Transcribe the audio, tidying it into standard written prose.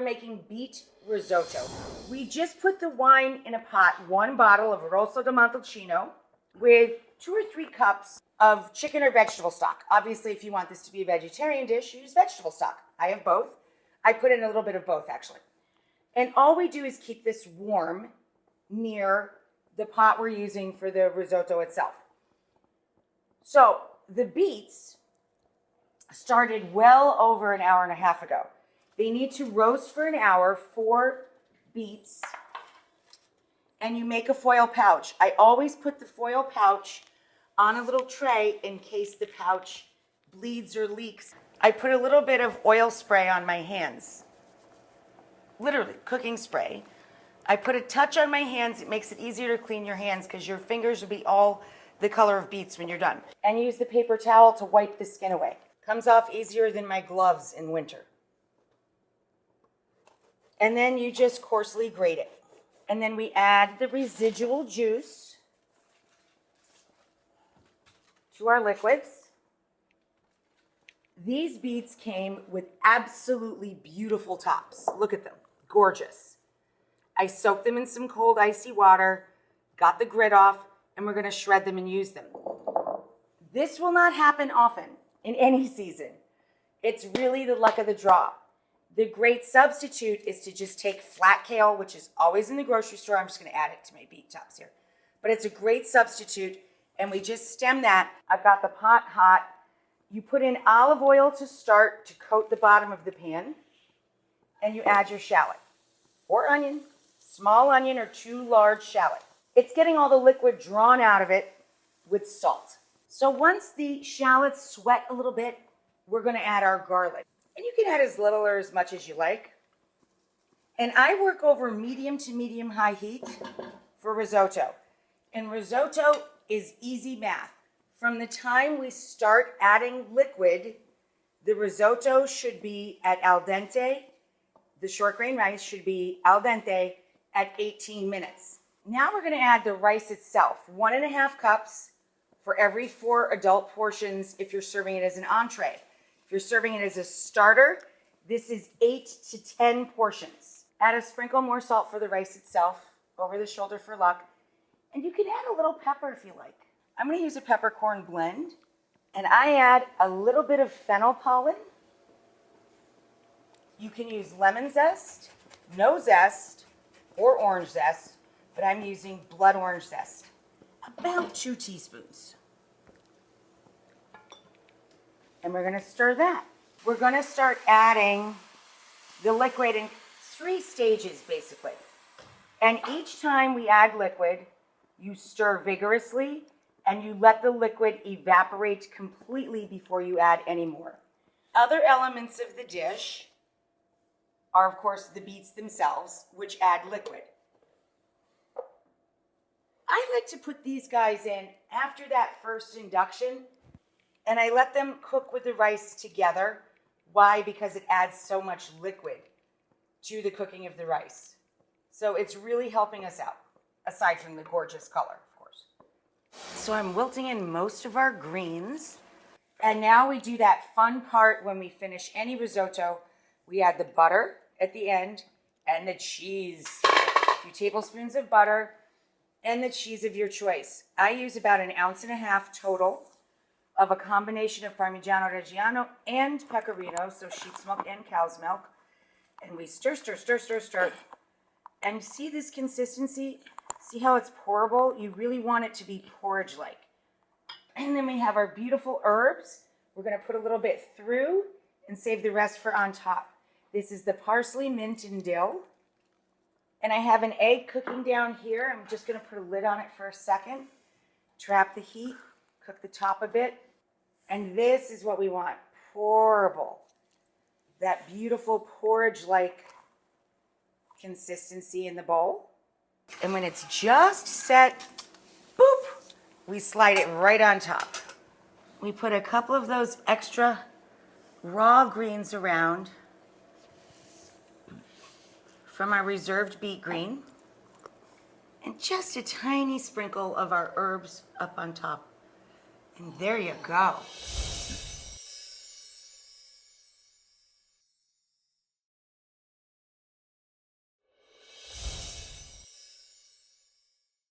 are making beet risotto. We just put the wine in a pot, 1 bottle of Rosso di Montalcino with 2 or 3 cups of chicken or vegetable stock. Obviously, if you want this to be a vegetarian dish, use vegetable stock. I have both. I put in a little bit of both, actually. And all we do is keep this warm near the pot we're using for the risotto itself. So the beets started well over an hour and a half ago. They need to roast for an hour, 4 beets, and you make a foil pouch. I always put the foil pouch on a little tray in case the pouch bleeds or leaks. I put a little bit of oil spray on my hands, literally cooking spray. I put a touch on my hands. It makes it easier to clean your hands because your fingers will be all the color of beets when you're done. And use the paper towel to wipe the skin away. Comes off easier than my gloves in winter. And then you just coarsely grate it. And then we add the residual juice to our liquids. These beets came with absolutely beautiful tops. Look at them, gorgeous. I soaked them in some cold icy water, got the grit off, and we're gonna shred them and use them. This will not happen often in any season. It's really the luck of the draw. The great substitute is to just take flat kale, which is always in the grocery store. I'm just gonna add it to my beet tops here. But it's a great substitute, and we just stem that. I've got the pot hot. You put in olive oil to start to coat the bottom of the pan, and you add your shallot or onion, small onion or 2 large shallot. It's getting all the liquid drawn out of it with salt. So once the shallots sweat a little bit, we're gonna add our garlic. And you can add as little or as much as you like. And I work over medium to medium high heat for risotto. And risotto is easy math. From the time we start adding liquid, the risotto should be at al dente. The short grain rice should be al dente at 18 minutes. Now we're gonna add the rice itself. 1.5 cups for every 4 adult portions if you're serving it as an entree. If you're serving it as a starter, this is 8 to 10 portions. Add a sprinkle more salt for the rice itself, over the shoulder for luck. And you can add a little pepper if you like. I'm gonna use a peppercorn blend, and I add a little bit of fennel pollen. You can use lemon zest, no zest, or orange zest, but I'm using blood orange zest. About 2 teaspoons. And we're gonna stir that. We're gonna start adding the liquid in 3 stages, basically. And each time we add liquid, you stir vigorously and you let the liquid evaporate completely before you add any more. Other elements of the dish are, of course, the beets themselves, which add liquid. I like to put these guys in after that first induction, and I let them cook with the rice together. Why? Because it adds so much liquid to the cooking of the rice. So it's really helping us out, aside from the gorgeous color, of course. So I'm wilting in most of our greens. And now we do that fun part when we finish any risotto. We add the butter at the end and the cheese. A few tablespoons of butter and the cheese of your choice. I use about 1.5 ounces total of a combination of Parmigiano Reggiano and Pecorino, so sheep's milk and cow's milk. And we stir, stir, stir, stir, stir. And see this consistency? See how it's pourable? You really want it to be porridge-like. And then we have our beautiful herbs. We're gonna put a little bit through and save the rest for on top. This is the parsley, mint, and dill. And I have an egg cooking down here. I'm just gonna put a lid on it for a second. Trap the heat, cook the top a bit. And this is what we want, pourable. That beautiful porridge-like consistency in the bowl. And when it's just set, boop, we slide it right on top. We put a couple of those extra raw greens around from our reserved beet green, and just a tiny sprinkle of our herbs up on top. And there you go.